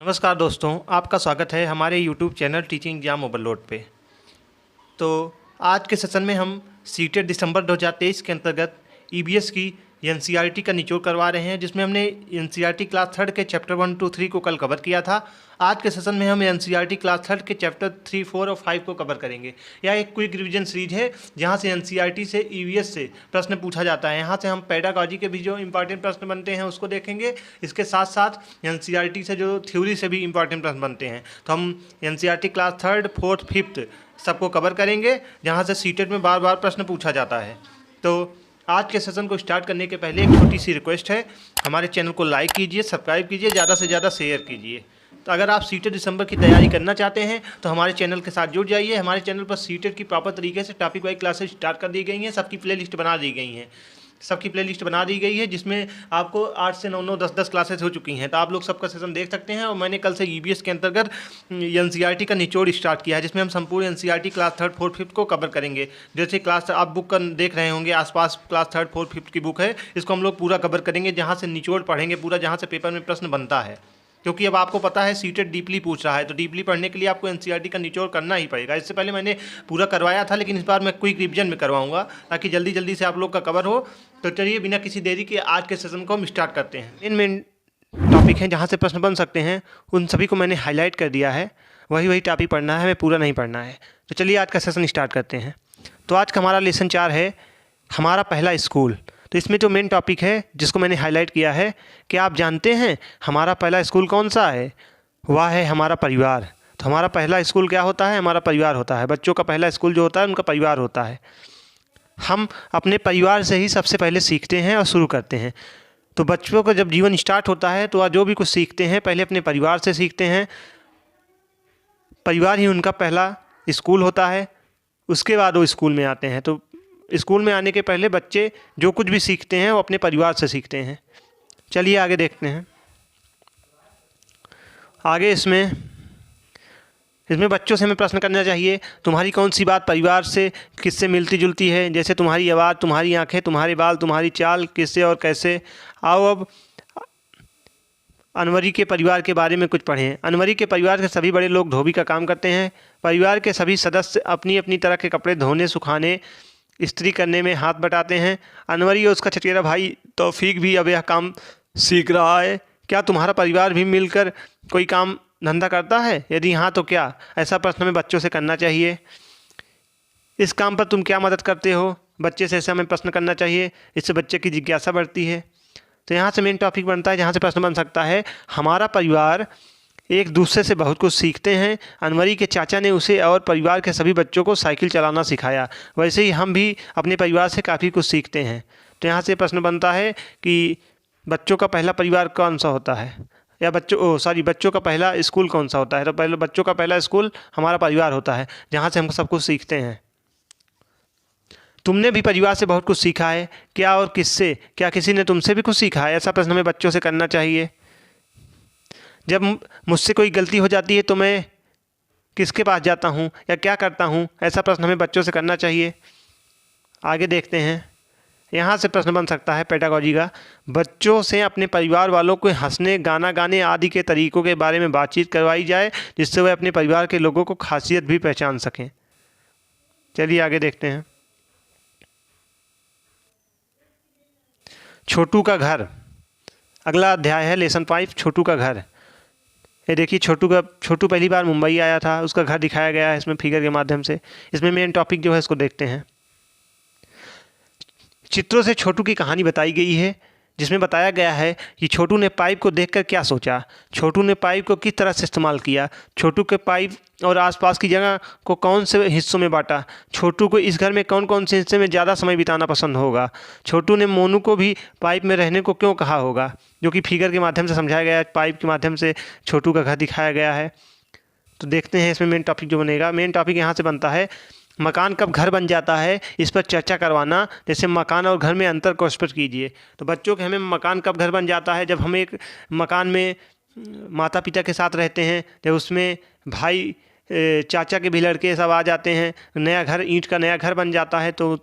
नमस्कार दोस्तों, आपका स्वागत है हमारे YouTube channel teaching exam overload पे। तो आज के सेशन में हम सीटेट दिसंबर 2023 के अंतर्गत ईबीएस की एनसीईआरटी का निचोड़ करवा रहे हैं, जिसमें हमने एनसीईआरटी क्लास थर्ड के चैप्टर 1, 2, 3 को कल कवर किया था। आज के सेशन में हम एनसीईआरटी क्लास थर्ड के चैप्टर 3, 4 और 5 को कवर करेंगे। यह एक क्विक रिवीजन सीरीज है जहां से एनसीईआरटी से ईवीएस से प्रश्न पूछा जाता है। यहां से हम पेडागॉजी के भी जो इंपॉर्टेंट प्रश्न बनते हैं उसको देखेंगे। इसके साथ साथ एनसीईआरटी से जो थ्योरी से भी इंपॉर्टेंट प्रश्न बनते हैं, तो हम NCERT class third, fourth, fifth सबको कवर करेंगे, जहां से सीटेट में बार बार प्रश्न पूछा जाता है। तो आज के सेशन को स्टार्ट करने के पहले एक छोटी सी रिक्वेस्ट है, हमारे चैनल को लाइक कीजिए, सब्सक्राइब कीजिए, ज़्यादा से ज़्यादा शेयर कीजिए। तो अगर आप सीटेट दिसंबर की तैयारी करना चाहते हैं तो हमारे चैनल के साथ जुड़ जाइए। हमारे चैनल पर सीटेट की प्रॉपर तरीके से टॉपिक वाइज क्लासेस स्टार्ट कर दी गई हैं, सबकी प्लेलिस्ट बना दी गई हैं। जिसमें आपको 8 से 9, 9, 10 क्लासेस हो चुकी हैं। तो आप लोग सबका सेशन देख सकते हैं। और मैंने कल से ईबीएस के अंतर्गत एनसीईआरटी का निचोड़ स्टार्ट किया है, जिसमें हम संपूर्ण NCERT class third, fourth, fifth को कवर करेंगे। जैसे क्लास आप बुक का देख रहे होंगे, आसपास क्लास थर्ड, फोर्थ, फिफ्थ की बुक है, इसको हम लोग पूरा कवर करेंगे, जहाँ से निचोड़ पढ़ेंगे पूरा, जहाँ से पेपर में प्रश्न बनता है। क्योंकि अब आपको पता है सीटेट डीपली पूछ रहा है, तो डीपली पढ़ने के लिए आपको एनसीईआरटी का निचोड़ करना ही पड़ेगा। इससे पहले मैंने पूरा करवाया था, लेकिन इस बार मैं क्विक रिवीजन में करवाऊंगा ताकि जल्दी जल्दी से आप लोग का कवर हो। तो चलिए बिना किसी देरी के आज के सेशन को हम स्टार्ट करते हैं। मेन टॉपिक हैं जहाँ से प्रश्न बन सकते हैं, उन सभी को मैंने हाईलाइट कर दिया है। वही टॉपिक पढ़ना है, हमें पूरा नहीं पढ़ना है। तो चलिए आज का सेशन स्टार्ट करते हैं। तो आज का हमारा लेसन 4 है हमारा पहला स्कूल। तो इसमें जो मेन टॉपिक है जिसको मैंने हाईलाइट किया है कि आप जानते हैं हमारा पहला स्कूल कौन सा है? वह है हमारा परिवार। तो हमारा पहला स्कूल क्या होता है? हमारा परिवार होता है। बच्चों का पहला स्कूल जो होता है उनका परिवार होता है। हम अपने परिवार से ही सबसे पहले सीखते हैं और शुरू करते हैं। तो बच्चों का जब जीवन स्टार्ट होता है तो जो भी कुछ सीखते हैं पहले अपने परिवार से सीखते हैं। परिवार ही उनका पहला स्कूल होता है, उसके बाद वो स्कूल में आते हैं। तो स्कूल में आने के पहले बच्चे जो कुछ भी सीखते हैं वो अपने परिवार से सीखते हैं। चलिए आगे देखते हैं। आगे इसमें बच्चों से हमें प्रश्न करना चाहिए, तुम्हारी कौन सी बात परिवार से किससे मिलती जुलती है? जैसे तुम्हारी आवाज़, तुम्हारी आंखें, तुम्हारे बाल, तुम्हारी चाल किससे और कैसे। आओ अब अनवरी के परिवार के बारे में कुछ पढ़ें। अनवरी के परिवार के सभी बड़े लोग धोबी का काम करते हैं। परिवार के सभी सदस्य अपनी अपनी तरह के कपड़े धोने, सुखाने, इस्त्री करने में हाथ बटाते हैं। अनवरी और उसका चचेरा भाई तौफीक भी अब यह काम सीख रहा है। क्या तुम्हारा परिवार भी मिलकर कोई काम धंधा करता है? यदि हाँ तो क्या? ऐसा प्रश्न हमें बच्चों से करना चाहिए। इस काम पर तुम क्या मदद करते हो? बच्चे से ऐसा हमें प्रश्न करना चाहिए, इससे बच्चे की जिज्ञासा बढ़ती है। तो यहाँ से मेन टॉपिक बनता है जहाँ से प्रश्न बन सकता है, हमारा परिवार एक दूसरे से बहुत कुछ सीखते हैं। अनवरी के चाचा ने उसे और परिवार के सभी बच्चों को साइकिल चलाना सिखाया। वैसे ही हम भी अपने परिवार से काफ़ी कुछ सीखते हैं। तो यहाँ से प्रश्न बनता है कि बच्चों का पहला परिवार कौन सा होता है, या बच्चों का पहला स्कूल कौन सा होता है? तो पहले बच्चों का पहला स्कूल हमारा परिवार होता है, जहाँ से हम सब कुछ सीखते हैं। तुमने भी परिवार से बहुत कुछ सीखा है, क्या और किससे? क्या किसी ने तुमसे भी कुछ सीखा है? ऐसा प्रश्न हमें बच्चों से करना चाहिए। जब मुझसे कोई गलती हो जाती है तो मैं किसके पास जाता हूँ या क्या करता हूँ? ऐसा प्रश्न हमें बच्चों से करना चाहिए। आगे देखते हैं। यहाँ से प्रश्न बन सकता है पेडागॉजी का, बच्चों से अपने परिवार वालों को हंसने, गाना गाने आदि के तरीकों के बारे में बातचीत करवाई जाए, जिससे वे अपने परिवार के लोगों को खासियत भी पहचान सकें। चलिए आगे देखते हैं। छोटू का घर, अगला अध्याय है लेसन 5, छोटू का घर। ये देखिए छोटू पहली बार मुंबई आया था, उसका घर दिखाया गया है इसमें फिगर के माध्यम से। इसमें मेन टॉपिक जो है इसको देखते हैं। चित्रों से छोटू की कहानी बताई गई है, जिसमें बताया गया है कि छोटू ने पाइप को देखकर क्या सोचा, छोटू ने पाइप को किस तरह से इस्तेमाल किया, छोटू के पाइप और आसपास की जगह को कौन से हिस्सों में बांटा, छोटू को इस घर में कौन कौन से हिस्से में ज़्यादा समय बिताना पसंद होगा, छोटू ने मोनू को भी पाइप में रहने को क्यों कहा होगा, जो कि फिगर के माध्यम से समझाया गया है। पाइप के माध्यम से छोटू का घर दिखाया गया है। तो देखते हैं इसमें मेन टॉपिक जो बनेगा। मेन टॉपिक यहाँ से बनता है, मकान कब घर बन जाता है, इस पर चर्चा करवाना। जैसे मकान और घर में अंतर को स्पष्ट कीजिए। तो बच्चों के हमें मकान कब घर बन जाता है, जब हम एक मकान में माता पिता के साथ रहते हैं, जब उसमें भाई चाचा के भी लड़के सब आ जाते हैं, नया घर, ईंट का नया घर बन जाता है, तो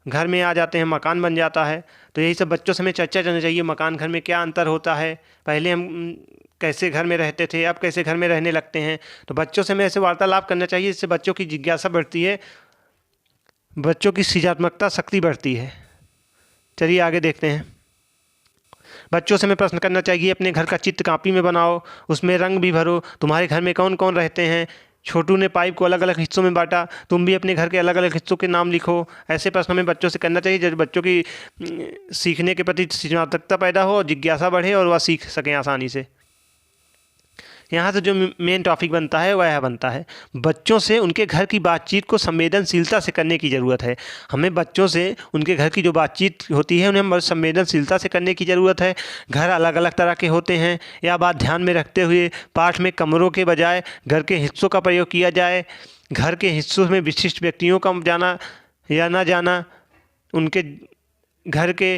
घर में आ जाते हैं, मकान बन जाता है। तो यही सब बच्चों से हमें चर्चा करनी चाहिए, मकान घर में क्या अंतर होता है। पहले हम कैसे घर में रहते थे, अब कैसे घर में रहने लगते हैं। तो बच्चों से हमें ऐसे वार्तालाप करना चाहिए जिससे बच्चों की जिज्ञासा बढ़ती है, बच्चों की सृजनात्मकता शक्ति बढ़ती है। चलिए आगे देखते हैं। बच्चों से हमें प्रश्न करना चाहिए, अपने घर का चित्र कापी में बनाओ, उसमें रंग भी भरो। तुम्हारे घर में कौन कौन रहते हैं? छोटू ने पाइप को अलग अलग हिस्सों में बांटा, तुम भी अपने घर के अलग अलग हिस्सों के नाम लिखो। ऐसे प्रश्न हमें बच्चों से करना चाहिए जब बच्चों की सीखने के प्रति सृजनात्मकता पैदा हो और जिज्ञासा बढ़े और वह सीख सकें आसानी से। यहाँ से जो मेन टॉपिक बनता है वह बनता है, बच्चों से उनके घर की बातचीत को संवेदनशीलता से करने की ज़रूरत है। हमें बच्चों से उनके घर की जो बातचीत होती है उन्हें संवेदनशीलता से करने की ज़रूरत है। घर अलग अलग तरह के होते हैं, यह बात ध्यान में रखते हुए पाठ में कमरों के बजाय घर के हिस्सों का प्रयोग किया जाए। घर के हिस्सों में विशिष्ट व्यक्तियों का जाना या ना जाना उनके घर के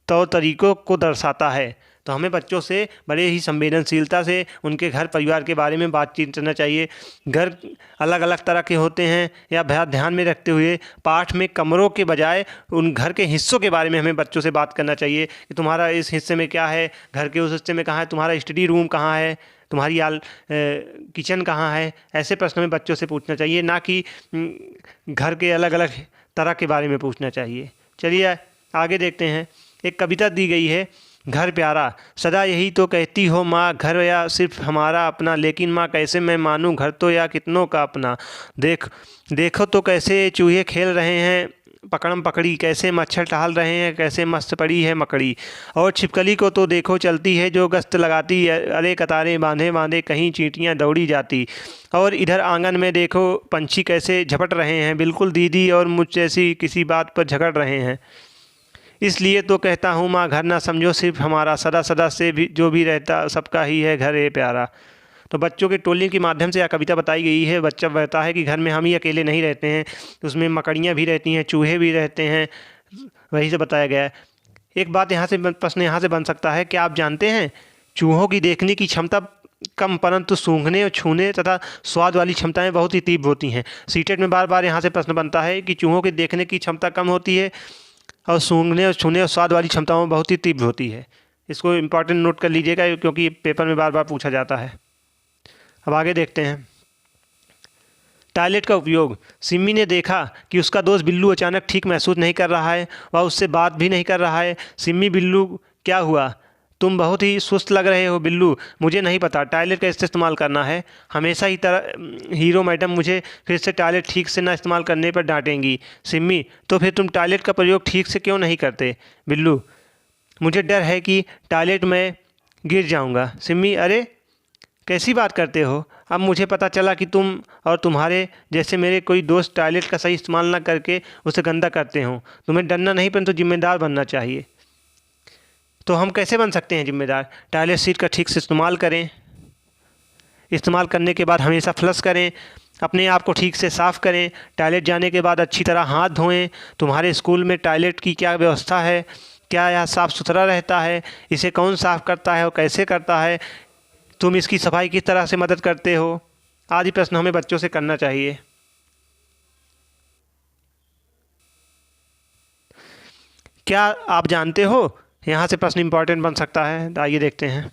तौर तरीक़ों को दर्शाता है। तो हमें बच्चों से बड़े ही संवेदनशीलता से उनके घर परिवार के बारे में बातचीत करना चाहिए। घर अलग अलग तरह के होते हैं या बहुत ध्यान में रखते हुए पाठ में कमरों के बजाय उन घर के हिस्सों के बारे में हमें बच्चों से बात करना चाहिए कि तुम्हारा इस हिस्से में क्या है, घर के उस हिस्से में कहाँ है, तुम्हारा स्टडी रूम कहाँ है, तुम्हारी किचन कहाँ है। ऐसे प्रश्न हमें बच्चों से पूछना चाहिए, ना कि घर के अलग अलग तरह के बारे में पूछना चाहिए। चलिए आगे देखते हैं। एक कविता दी गई है, घर प्यारा। सदा यही तो कहती हो माँ, घर या सिर्फ हमारा अपना, लेकिन माँ कैसे मैं मानूँ, घर तो या कितनों का अपना। देखो तो कैसे चूहे खेल रहे हैं पकड़म पकड़ी, कैसे मच्छर टहल रहे हैं, कैसे मस्त पड़ी है मकड़ी। और छिपकली को तो देखो चलती है जो गश्त लगाती, अरे कतारें बांधे बांधे कहीं चींटियाँ दौड़ी जाती। और इधर आंगन में देखो पंछी कैसे झपट रहे हैं, बिल्कुल दीदी और मुझ जैसी किसी बात पर झगड़ रहे हैं। इसलिए तो कहता हूँ माँ, घर ना समझो सिर्फ हमारा, सदा सदा से भी जो भी रहता सबका ही है घर ये प्यारा। तो बच्चों के टोली के माध्यम से यह कविता बताई गई है। बच्चा कहता है कि घर में हम ही अकेले नहीं रहते हैं, उसमें मकड़ियाँ भी रहती हैं, चूहे भी रहते हैं, वही से बताया गया है। एक बात यहाँ से प्रश्न यहाँ से बन सकता है, क्या आप जानते हैं चूहों की देखने की क्षमता कम परंतु सूंघने और छूने तथा स्वाद वाली क्षमताएं बहुत ही तीव्र होती हैं। सीटेट में बार बार यहाँ से प्रश्न बनता है कि चूहों की देखने की क्षमता कम होती है और सूंघने और छूने और स्वाद वाली क्षमताओं में बहुत ही तीव्र होती है। इसको इम्पॉर्टेंट नोट कर लीजिएगा क्योंकि पेपर में बार बार पूछा जाता है। अब आगे देखते हैं। टॉयलेट का उपयोग। सिम्मी ने देखा कि उसका दोस्त बिल्लू अचानक ठीक महसूस नहीं कर रहा है, वह उससे बात भी नहीं कर रहा है। सिम्मी, बिल्लू क्या हुआ? तुम बहुत ही सुस्त लग रहे हो। बिल्लू, मुझे नहीं पता टॉयलेट कैसे इस्तेमाल करना है। हमेशा ही तरह हीरो मैडम मुझे फिर से टॉयलेट ठीक से ना इस्तेमाल करने पर डांटेंगी। सिम्मी, तो फिर तुम टॉयलेट का प्रयोग ठीक से क्यों नहीं करते? बिल्लू, मुझे डर है कि टॉयलेट में गिर जाऊंगा। सिम्मी, अरे कैसी बात करते हो? अब मुझे पता चला कि तुम और तुम्हारे जैसे मेरे कोई दोस्त टॉयलेट का सही इस्तेमाल ना करके उसे गंदा करते हो। तुम्हें डरना नहीं परंतु जिम्मेदार बनना चाहिए। तो हम कैसे बन सकते हैं जिम्मेदार? टॉयलेट सीट का ठीक से इस्तेमाल करें, इस्तेमाल करने के बाद हमेशा फ्लश करें, अपने आप को ठीक से साफ़ करें, टॉयलेट जाने के बाद अच्छी तरह हाथ धोएं। तुम्हारे स्कूल में टॉयलेट की क्या व्यवस्था है? क्या यह साफ़ सुथरा रहता है? इसे कौन साफ़ करता है और कैसे करता है? तुम इसकी सफाई किस तरह से मदद करते हो? आदि प्रश्न हमें बच्चों से करना चाहिए। क्या आप जानते हो, यहाँ से प्रश्न इम्पॉर्टेंट बन सकता है, आइए देखते हैं।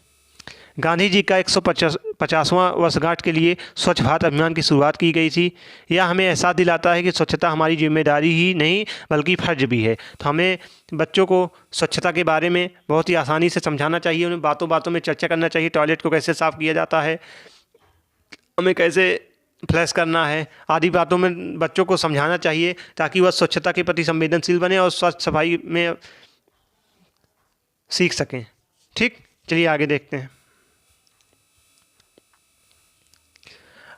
गांधी जी का 150वां वर्षगांठ के लिए स्वच्छ भारत अभियान की शुरुआत की गई थी। यह हमें एहसास दिलाता है कि स्वच्छता हमारी जिम्मेदारी ही नहीं बल्कि फ़र्ज भी है। तो हमें बच्चों को स्वच्छता के बारे में बहुत ही आसानी से समझाना चाहिए, उन्हें बातों बातों में चर्चा करना चाहिए। टॉयलेट को कैसे साफ़ किया जाता है, हमें कैसे फ्लैश करना है, आदि बातों में बच्चों को समझाना चाहिए ताकि वह स्वच्छता के प्रति संवेदनशील बने और स्वच्छ सफाई में सीख सकें। ठीक, चलिए आगे देखते हैं।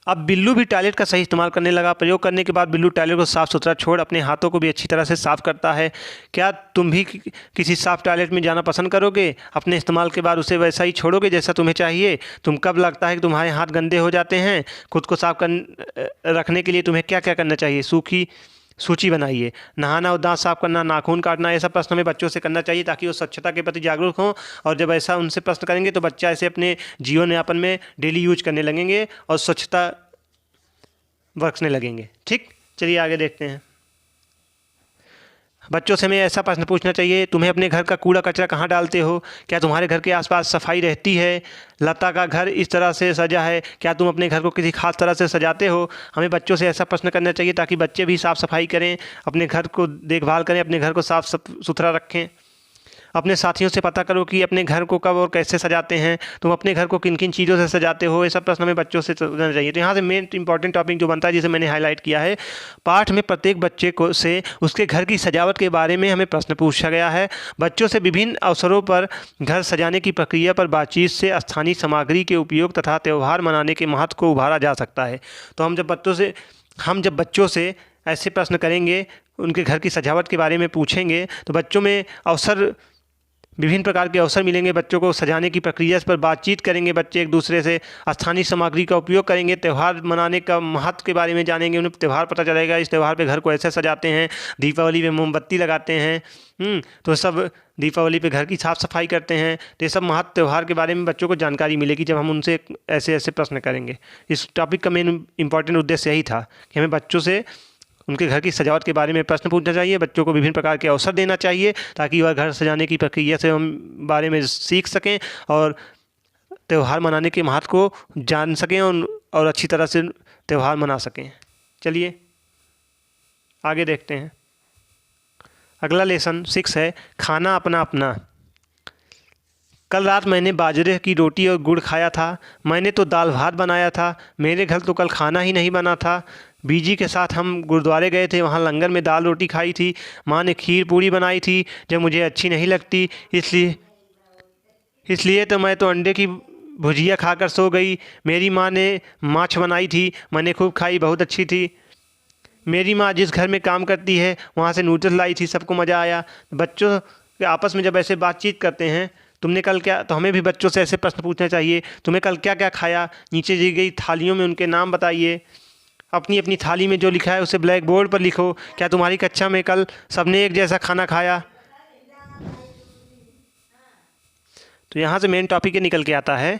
अब बिल्लू भी टॉयलेट का सही इस्तेमाल करने लगा। प्रयोग करने के बाद बिल्लू टॉयलेट को साफ़ सुथरा छोड़ अपने हाथों को भी अच्छी तरह से साफ़ करता है। क्या तुम भी किसी साफ़ टॉयलेट में जाना पसंद करोगे? अपने इस्तेमाल के बाद उसे वैसा ही छोड़ोगे जैसा तुम्हें चाहिए? तुम कब लगता है कि तुम्हारे हाथ गंदे हो जाते हैं? खुद को साफ रखने के लिए तुम्हें क्या क्या करना चाहिए? सूची बनाइए। नहाना और दांत साफ करना, नाखून काटना, ऐसा प्रश्न हमें बच्चों से करना चाहिए ताकि वो स्वच्छता के प्रति जागरूक हों। और जब ऐसा उनसे प्रश्न करेंगे तो बच्चा ऐसे अपने जीवन यापन में डेली यूज करने लगेंगे और स्वच्छता बरतने लगेंगे। ठीक, चलिए आगे देखते हैं। बच्चों से हमें ऐसा प्रश्न पूछना चाहिए, तुम्हें अपने घर का कूड़ा कचरा कहाँ डालते हो? क्या तुम्हारे घर के आसपास सफाई रहती है? लता का घर इस तरह से सजा है, क्या तुम अपने घर को किसी खास तरह से सजाते हो? हमें बच्चों से ऐसा प्रश्न करना चाहिए ताकि बच्चे भी साफ़ सफाई करें, अपने घर को देखभाल करें, अपने घर को साफ़ सुथरा रखें। अपने साथियों से पता करो कि अपने घर को कब और कैसे सजाते हैं, तुम अपने घर को किन किन चीज़ों से सजाते हो, ये सब प्रश्न हमें बच्चों से पूछना चाहिए। तो यहाँ से मेन इंपॉर्टेंट टॉपिक जो बनता है, जिसे मैंने हाईलाइट किया है, पाठ में प्रत्येक बच्चे को से उसके घर की सजावट के बारे में हमें प्रश्न पूछा गया है। बच्चों से विभिन्न अवसरों पर घर सजाने की प्रक्रिया पर बातचीत से स्थानीय सामग्री के उपयोग तथा त्यौहार मनाने के महत्व को उभारा जा सकता है। तो हम जब बच्चों से ऐसे प्रश्न करेंगे, उनके घर की सजावट के बारे में पूछेंगे, तो बच्चों में विभिन्न प्रकार के अवसर मिलेंगे। बच्चों को सजाने की प्रक्रिया पर बातचीत करेंगे, बच्चे एक दूसरे से स्थानीय सामग्री का उपयोग करेंगे, त्यौहार मनाने का महत्व के बारे में जानेंगे, उन्हें त्यौहार पता चलेगा, इस त्यौहार पे घर को ऐसे सजाते हैं, दीपावली पे मोमबत्ती लगाते हैं, तो सब दीपावली पे घर की साफ़ सफाई करते हैं। तो ये सब महत्व त्यौहार के बारे में बच्चों को जानकारी मिलेगी जब हम उनसे ऐसे ऐसे प्रश्न करेंगे। इस टॉपिक का मेन इंपॉर्टेंट उद्देश्य यही था कि हमें बच्चों से उनके घर की सजावट के बारे में प्रश्न पूछना चाहिए, बच्चों को विभिन्न प्रकार के अवसर देना चाहिए ताकि वह घर सजाने की प्रक्रिया से हम बारे में सीख सकें और त्यौहार मनाने के महत्व को जान सकें और अच्छी तरह से त्यौहार मना सकें। चलिए आगे देखते हैं। अगला लेसन 6 है, खाना अपना अपना। कल रात मैंने बाजरे की रोटी और गुड़ खाया था। मैंने तो दाल भात बनाया था। मेरे घर तो कल खाना ही नहीं बना था। बीजी के साथ हम गुरुद्वारे गए थे, वहाँ लंगर में दाल रोटी खाई थी। माँ ने खीर पूड़ी बनाई थी जो मुझे अच्छी नहीं लगती, इसलिए तो मैं तो अंडे की भुजिया खाकर सो गई। मेरी माँ ने माछ बनाई थी, मैंने खूब खाई, बहुत अच्छी थी। मेरी माँ जिस घर में काम करती है वहाँ से नूडल्स लाई थी, सबको मज़ा आया। बच्चों के आपस में जब ऐसे बातचीत करते हैं, तुमने कल क्या, तो हमें भी बच्चों से ऐसे प्रश्न पूछना चाहिए, तुम्हें कल क्या क्या खाया? नीचे दी गई थालियों में उनके नाम बताइए। अपनी अपनी थाली में जो लिखा है उसे ब्लैक बोर्ड पर लिखो। क्या तुम्हारी कक्षा में कल सबने एक जैसा खाना खाया? तो यहाँ से मेन टॉपिक ये निकल के आता है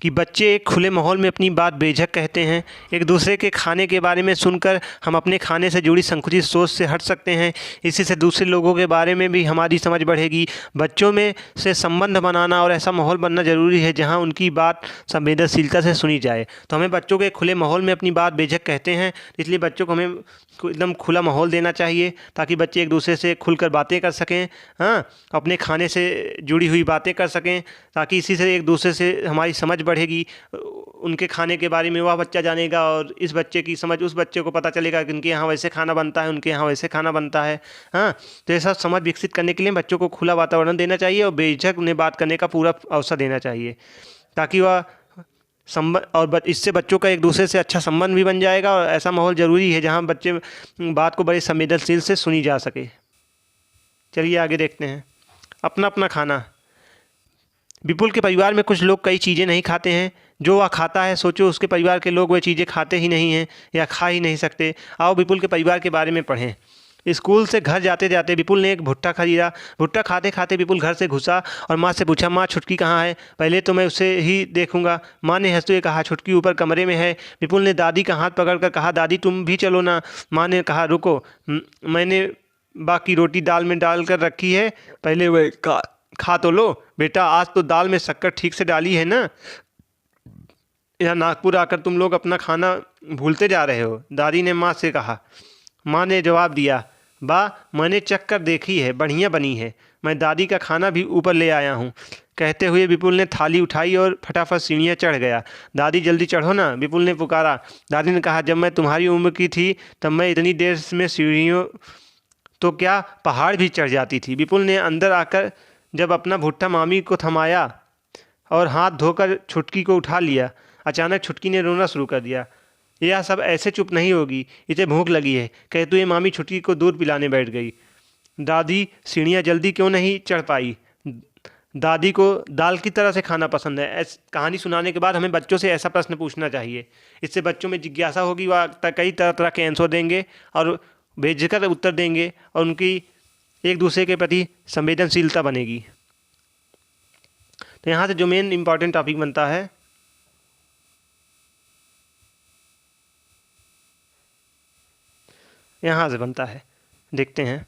कि बच्चे एक खुले माहौल में अपनी बात बेझक कहते हैं। एक दूसरे के खाने के बारे में सुनकर हम अपने खाने से जुड़ी संकुचित सोच से हट सकते हैं। इसी से दूसरे लोगों के बारे में भी हमारी समझ बढ़ेगी। बच्चों में से संबंध बनाना और ऐसा माहौल बनना ज़रूरी है जहाँ उनकी बात संवेदनशीलता से सुनी जाए। तो हमें बच्चों के खुले माहौल में अपनी बात बेझक कहते हैं, इसलिए बच्चों को हमें एकदम खुला माहौल देना चाहिए ताकि बच्चे एक दूसरे से खुलकर बातें कर सकें, हाँ, अपने खाने से जुड़ी हुई बातें कर सकें, ताकि इसी से एक दूसरे से हमारी समझ बढ़ेगी। उनके खाने के बारे में वह बच्चा जानेगा और इस बच्चे की समझ उस बच्चे को पता चलेगा कि उनके यहाँ वैसे खाना बनता है, उनके यहाँ वैसे खाना बनता है, हाँ। तो ये सब समझ विकसित करने के लिए बच्चों को खुला वातावरण देना चाहिए और बेझिझक उन्हें बात करने का पूरा अवसर देना चाहिए ताकि वह संबंध और इससे बच्चों का एक दूसरे से अच्छा संबंध भी बन जाएगा। और ऐसा माहौल ज़रूरी है जहाँ बच्चे बात को बड़े संवेदनशील से सुनी जा सके। चलिए आगे देखते हैं। अपना अपना खाना। विपुल के परिवार में कुछ लोग कई चीज़ें नहीं खाते हैं। जो वह खाता है, सोचो उसके परिवार के लोग वह चीज़ें खाते ही नहीं हैं या खा ही नहीं सकते। आओ विपुल के परिवार के बारे में पढ़ें। स्कूल से घर जाते जाते विपुल ने एक भुट्टा खरीदा। भुट्टा खाते खाते विपुल घर से घुसा और माँ से पूछा, माँ छुटकी कहाँ है? पहले तो मैं उसे ही देखूंगा। माँ ने हंसते हुए कहा, छुटकी ऊपर कमरे में है। विपुल ने दादी का हाथ पकड़कर कहा, दादी तुम भी चलो ना। माँ ने कहा, रुको, मैंने बाकी रोटी दाल में डाल कर रखी है, पहले वह खा तो लो। बेटा आज तो दाल में शक्कर ठीक से डाली है ना? यहाँ नागपुर आकर तुम लोग अपना खाना भूलते जा रहे हो, दादी ने माँ से कहा। माँ ने जवाब दिया, वाह मैंने चख कर देखी है, बढ़िया बनी है, मैं दादी का खाना भी ऊपर ले आया हूँ। कहते हुए विपुल ने थाली उठाई और फटाफट सीढ़ियाँ चढ़ गया। दादी जल्दी चढ़ो ना, विपुल ने पुकारा। दादी ने कहा, जब मैं तुम्हारी उम्र की थी तब मैं इतनी देर में सीढ़ियों तो क्या पहाड़ भी चढ़ जाती थी। विपुल ने अंदर आकर जब अपना भुट्टा मामी को थमाया और हाथ धोकर छुटकी को उठा लिया, अचानक छुटकी ने रोना शुरू कर दिया। यह सब ऐसे चुप नहीं होगी, इसे भूख लगी है, कहते हुए मामी छुटकी को दूध पिलाने बैठ गई। दादी सीढ़ियाँ जल्दी क्यों नहीं चढ़ पाई? दादी को दाल की तरह से खाना पसंद है। कहानी सुनाने के बाद हमें बच्चों से ऐसा प्रश्न पूछना चाहिए, इससे बच्चों में जिज्ञासा होगी, वह कई तरह तरह के आंसर देंगे और बेझिझक उत्तर देंगे और उनकी एक दूसरे के प्रति संवेदनशीलता बनेगी। तो यहाँ से जो मेन इम्पॉर्टेंट टॉपिक बनता है, यहाँ से बनता है, देखते हैं।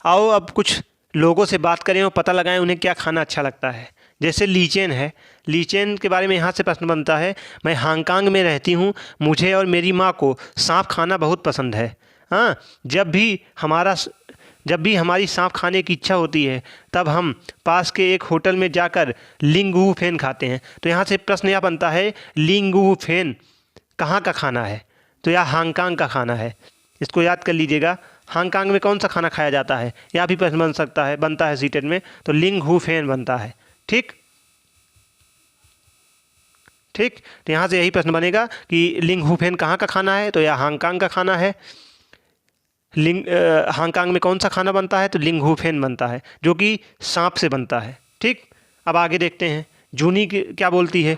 आओ अब कुछ लोगों से बात करें और पता लगाएं उन्हें क्या खाना अच्छा लगता है। जैसे लीचेन है, लीचेन के बारे में यहाँ से प्रश्न बनता है। मैं हांगकांग में रहती हूँ, मुझे और मेरी माँ को सांप खाना बहुत पसंद है। हाँ, जब भी हमारी सांप खाने की इच्छा होती है तब हम पास के एक होटल में जाकर लिंग वू फेन खाते हैं। तो यहाँ से प्रश्न यह बनता है, लिंग वू फेन कहाँ का खाना है? तो यह हांगकांग का खाना है। इसको याद कर लीजिएगा, हांगकांग में कौन सा खाना खाया जाता है, यह भी प्रश्न बनता है सीटेट में। तो लिंग हू फेन बनता है। ठीक, तो यहाँ से यही प्रश्न बनेगा कि लिंग हू फेन कहाँ का खाना है, तो यह हांगकांग का खाना है। हांगकांग में कौन सा खाना बनता है, तो लिंग हू फेन बनता है, जो कि सांप से बनता है। ठीक, अब आगे देखते हैं जूनी क्या बोलती है।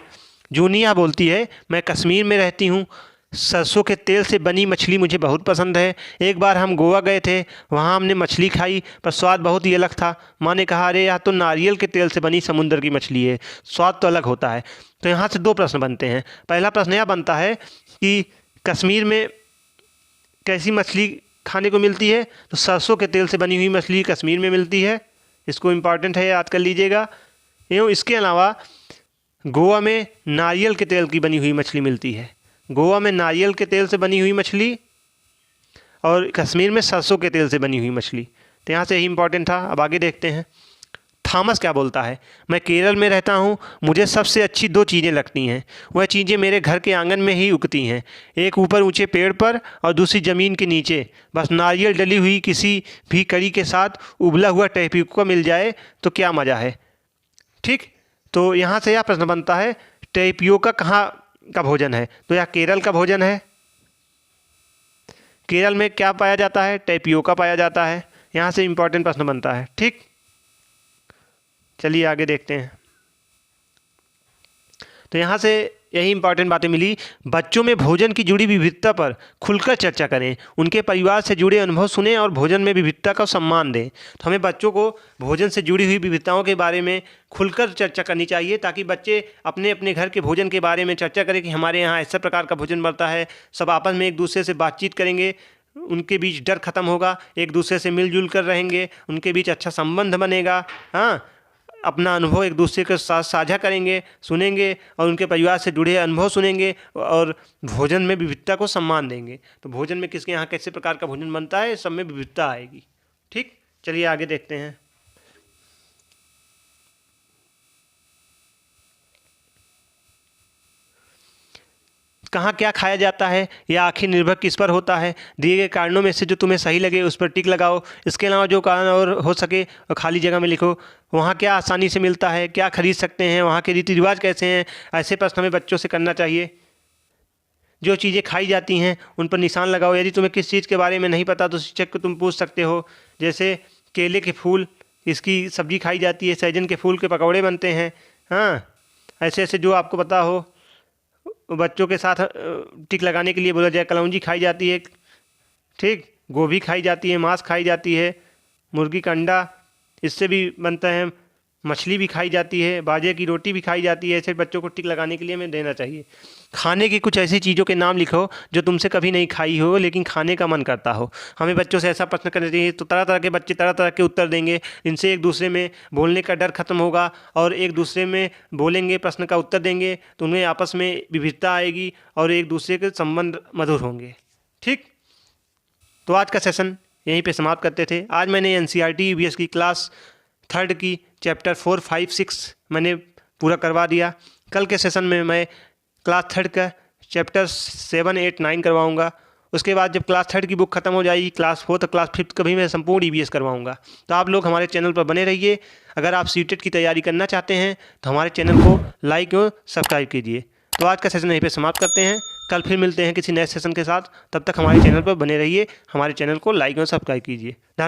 जूनिया बोलती है, मैं कश्मीर में रहती हूँ, सरसों के तेल से बनी मछली मुझे बहुत पसंद है। एक बार हम गोवा गए थे, वहाँ हमने मछली खाई पर स्वाद बहुत ही अलग था। माँ ने कहा, अरे यह तो नारियल के तेल से बनी समुद्र की मछली है, स्वाद तो अलग होता है। तो यहाँ से दो प्रश्न बनते हैं। पहला प्रश्न यह बनता है कि कश्मीर में कैसी मछली खाने को मिलती है, तो सरसों के तेल से बनी हुई मछली कश्मीर में मिलती है। इसको इम्पॉर्टेंट है, याद कर लीजिएगा। एवं इसके अलावा गोवा में नारियल के तेल की बनी हुई मछली मिलती है। गोवा में नारियल के तेल से बनी हुई मछली और कश्मीर में सरसों के तेल से बनी हुई मछली। तो यहाँ से यही इंपॉर्टेंट था। अब आगे देखते हैं थॉमस क्या बोलता है। मैं केरल में रहता हूँ, मुझे सबसे अच्छी दो चीज़ें लगती हैं। वह चीज़ें मेरे घर के आंगन में ही उगती हैं, एक ऊपर ऊंचे पेड़ पर और दूसरी ज़मीन के नीचे। बस नारियल डली हुई किसी भी करी के साथ उबला हुआ टेपियोका मिल जाए तो क्या मज़ा है। ठीक, तो यहाँ से यह प्रश्न बनता है, टेपियोका कहाँ का भोजन है, तो यह केरल का भोजन है। केरल में क्या पाया जाता है, टेपियोका पाया जाता है। यहाँ से इंपॉर्टेंट प्रश्न बनता है। ठीक, चलिए आगे देखते हैं। तो यहाँ से यही इंपॉर्टेंट बातें मिली। बच्चों में भोजन की जुड़ी विविधता पर खुलकर चर्चा करें, उनके परिवार से जुड़े अनुभव सुनें और भोजन में विविधता का सम्मान दें। तो हमें बच्चों को भोजन से जुड़ी हुई विविधताओं के बारे में खुलकर चर्चा करनी चाहिए, ताकि बच्चे अपने अपने घर के भोजन के बारे में चर्चा करें कि हमारे यहाँ ऐसा प्रकार का भोजन बनता है। सब आपस में एक दूसरे से बातचीत करेंगे, उनके बीच डर खत्म होगा, एक दूसरे से मिलजुल कर रहेंगे, उनके बीच अच्छा संबंध बनेगा। हाँ, अपना अनुभव एक दूसरे के साथ साझा करेंगे, सुनेंगे और उनके परिवार से जुड़े अनुभव सुनेंगे और भोजन में विविधता को सम्मान देंगे। तो भोजन में किसके यहाँ कैसे प्रकार का भोजन बनता है, सब में विविधता आएगी। ठीक, चलिए आगे देखते हैं। कहाँ क्या खाया जाता है यह आखिर निर्भर किस पर होता है। दिए गए कारणों में से जो तुम्हें सही लगे उस पर टिक लगाओ। इसके अलावा जो कारण और हो सके और खाली जगह में लिखो। वहाँ क्या आसानी से मिलता है, क्या खरीद सकते हैं, वहाँ के रीति रिवाज कैसे हैं। ऐसे प्रश्न हमें बच्चों से करना चाहिए। जो चीज़ें खाई जाती हैं उन पर निशान लगाओ। यदि तुम्हें किस चीज़ के बारे में नहीं पता तो शिक्षक को तुम पूछ सकते हो। जैसे केले के फूल, इसकी सब्जी खाई जाती है, सहजन के फूल के पकौड़े बनते हैं। हाँ, ऐसे ऐसे जो आपको पता हो। बच्चों के साथ टिक लगाने के लिए बोला जाए, कलौंजी खाई जाती है। ठीक, गोभी खाई जाती है, मांस खाई जाती है, मुर्गी का अंडा इससे भी बनता है, मछली भी खाई जाती है, बाजरे की रोटी भी खाई जाती है। ऐसे बच्चों को टिक लगाने के लिए हमें देना चाहिए। खाने की कुछ ऐसी चीज़ों के नाम लिखो जो तुमसे कभी नहीं खाई हो लेकिन खाने का मन करता हो। हमें बच्चों से ऐसा प्रश्न करना चाहिए, तो तरह तरह के बच्चे तरह तरह के उत्तर देंगे। इनसे एक दूसरे में बोलने का डर खत्म होगा और एक दूसरे में बोलेंगे, प्रश्न का उत्तर देंगे तो उनमें आपस में विविधता आएगी और एक दूसरे के संबंध मधुर होंगे। ठीक, तो आज का सेशन यहीं पे समाप्त करते थे। आज मैंने NCERT EVS की क्लास 3rd की चैप्टर 4, 5, 6 मैंने पूरा करवा दिया। कल के सेशन में मैं क्लास 3rd का चैप्टर 7, 8, 9 करवाऊँगा। उसके बाद जब क्लास 3rd की बुक खत्म हो जाएगी, क्लास 4th और क्लास 5th का भी मैं संपूर्ण EVS करवाऊँगा। तो आप लोग हमारे चैनल पर बने रहिए। अगर आप सीटेट की तैयारी करना चाहते हैं तो हमारे चैनल को लाइक और सब्सक्राइब कीजिए। तो आज का सेशन यहीं पे समाप्त करते हैं। कल फिर मिलते हैं किसी नए सेशन के साथ। तब तक हमारे चैनल पर बने रहिए, हमारे चैनल को लाइक और सब्सक्राइब कीजिए। धन्यवाद।